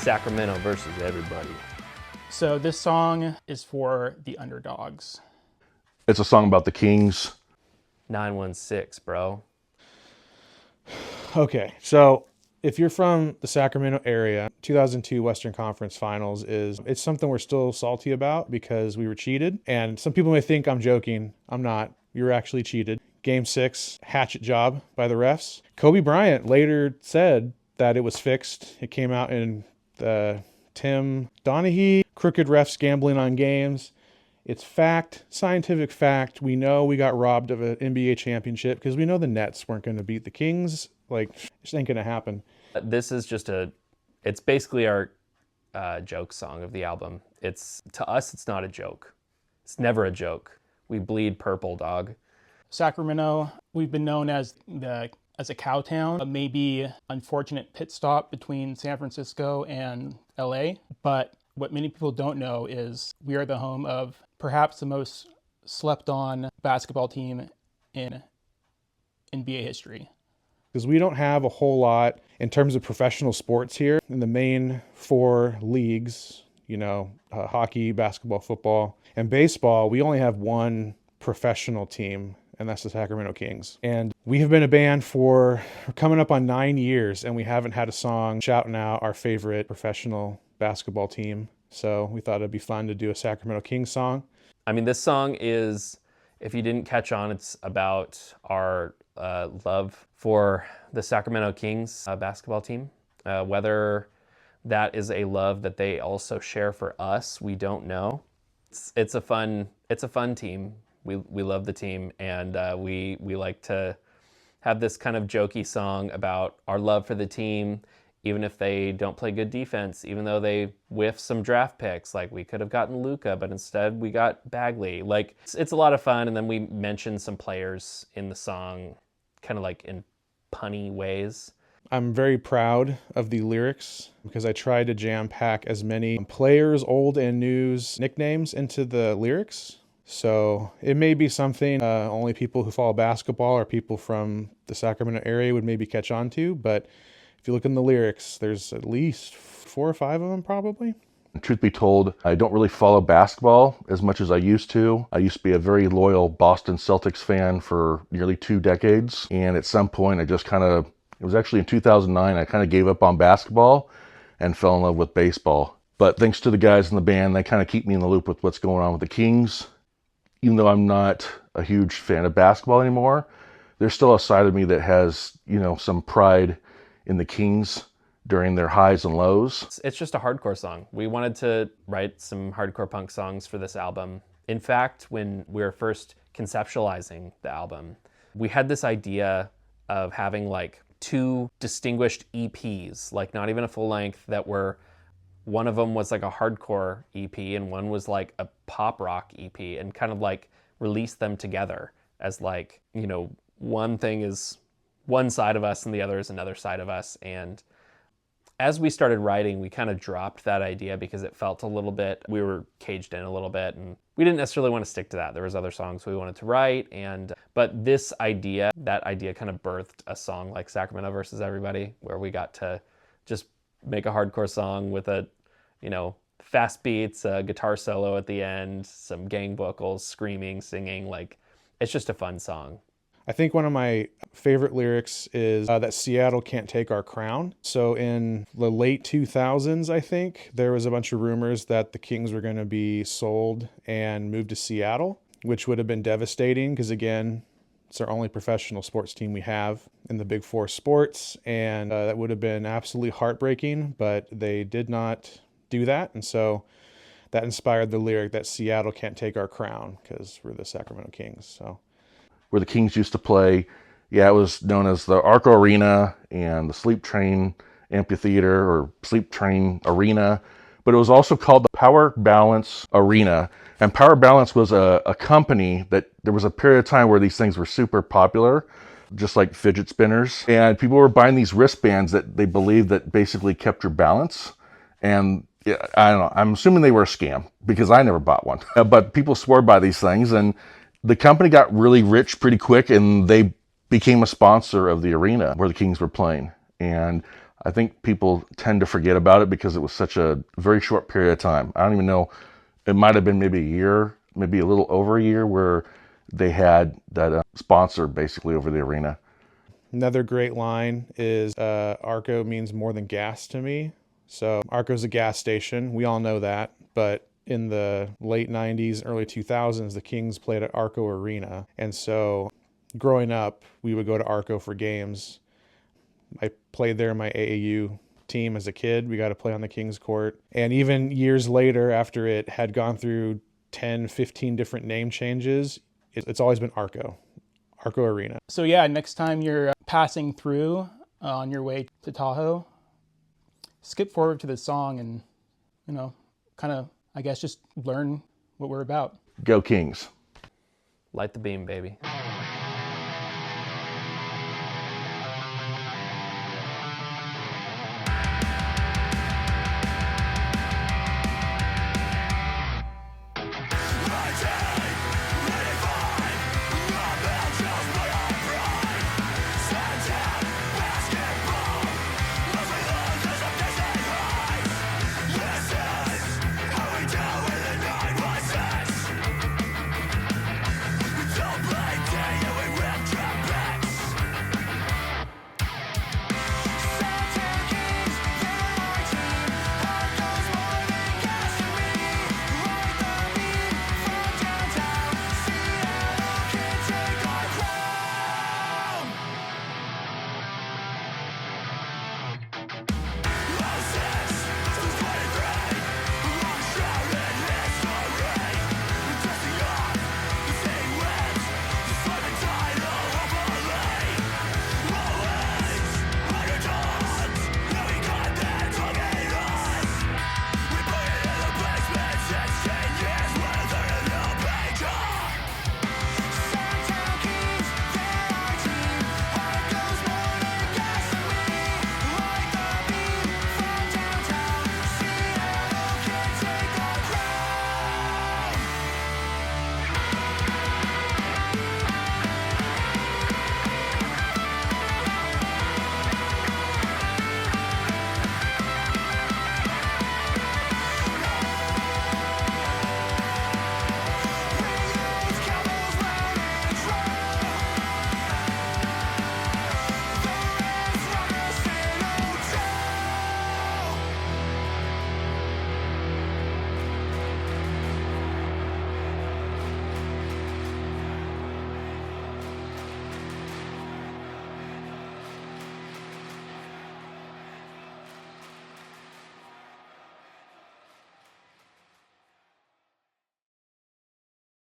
Sacramento versus everybody. So this song is for the underdogs. It's a song about the Kings. 916, bro. Okay, so if you're from the Sacramento area, 2002 Western Conference Finals it's something we're still salty about because we were cheated. And some people may think I'm joking. I'm not. You were actually cheated. Game 6, hatchet job by the refs. Kobe Bryant later said that it was fixed. It came out in the Tim Donaghy, crooked refs gambling on games. It's fact, scientific fact. We know we got robbed of an NBA championship because we know the Nets weren't going to beat the Kings. Like, this ain't going to happen. This is just it's basically our joke song of the album. To us, it's not a joke. It's never a joke. We bleed purple, dog. Sacramento, we've been known as a cow town, a maybe unfortunate pit stop between San Francisco and LA. But what many people don't know is we are the home of perhaps the most slept on basketball team in NBA history. Because we don't have a whole lot in terms of professional sports here. In the main 4 leagues, hockey, basketball, football, and baseball, we only have one professional team, and that's the Sacramento Kings. And we have been a band for coming up on 9 years, and we haven't had a song shouting out our favorite professional basketball team. So we thought it'd be fun to do a Sacramento Kings song. I mean, this song is, if you didn't catch on, it's about our love for the Sacramento Kings basketball team. Whether that is a love that they also share for us, we don't know. It's a fun team. We love the team, and we like to have this kind of jokey song about our love for the team, even if they don't play good defense, even though they whiff some draft picks. Like, we could have gotten Luka, but instead we got Bagley. Like, it's a lot of fun, and then we mention some players in the song, kind of like in punny ways. I'm very proud of the lyrics because I tried to jam pack as many players, old and news nicknames into the lyrics. So it may be something only people who follow basketball or people from the Sacramento area would maybe catch on to. But if you look in the lyrics, there's at least 4 or 5 of them probably. Truth be told, I don't really follow basketball as much as I used to. I used to be a very loyal Boston Celtics fan for nearly 2 decades. And at some point, it was actually in 2009, I kind of gave up on basketball and fell in love with baseball. But thanks to the guys in the band, they kind of keep me in the loop with what's going on with the Kings. Even though I'm not a huge fan of basketball anymore, there's still a side of me that has, some pride in the Kings during their highs and lows. It's just a hardcore song. We wanted to write some hardcore punk songs for this album. In fact, when we were first conceptualizing the album, we had this idea of having like 2 distinguished EPs, like not even a full length, that were, one of them was like a hardcore EP and one was like a pop rock EP, and kind of like release them together as like, one thing is one side of us and the other is another side of us. And as we started writing, we kind of dropped that idea because it felt we were caged in a little bit, and we didn't necessarily want to stick to that. There was other songs we wanted to write, but that idea kind of birthed a song like Sacramento versus Everybody, where we got to just make a hardcore song with fast beats, a guitar solo at the end, some gang vocals, screaming, singing. Like, it's just a fun song. I think one of my favorite lyrics is that Seattle can't take our crown. So in the late 2000s, I think, there was a bunch of rumors that the Kings were going to be sold and moved to Seattle, which would have been devastating because, again, it's our only professional sports team we have in the Big 4 sports. And that would have been absolutely heartbreaking, but they did not do that. And so that inspired the lyric that Seattle can't take our crown because we're the Sacramento Kings. So, where the Kings used to play, it was known as the Arco Arena and the Sleep Train Amphitheater or Sleep Train Arena, but it was also called the Power Balance Arena. And Power Balance was a company that there was a period of time where these things were super popular, just like fidget spinners. And people were buying these wristbands that they believed that basically kept your balance. And I don't know, I'm assuming they were a scam because I never bought one. But people swore by these things, and the company got really rich pretty quick, and they became a sponsor of the arena where the Kings were playing. And I think people tend to forget about it because it was such a very short period of time. I don't even know, it might have been maybe a year, maybe a little over a year, where they had that sponsor basically over the arena. Another great line is Arco means more than gas to me. So Arco's a gas station. We all know that. But in the late 90s, early 2000s, the Kings played at Arco Arena. And so growing up, we would go to Arco for games. I played there in my AAU team as a kid. We got to play on the Kings court. And even years later, after it had gone through 10, 15 different name changes, it's always been Arco Arena. So yeah, next time you're passing through on your way to Tahoe, skip forward to the song and, kind of, I guess, just learn what we're about. Go Kings. Light the beam, baby.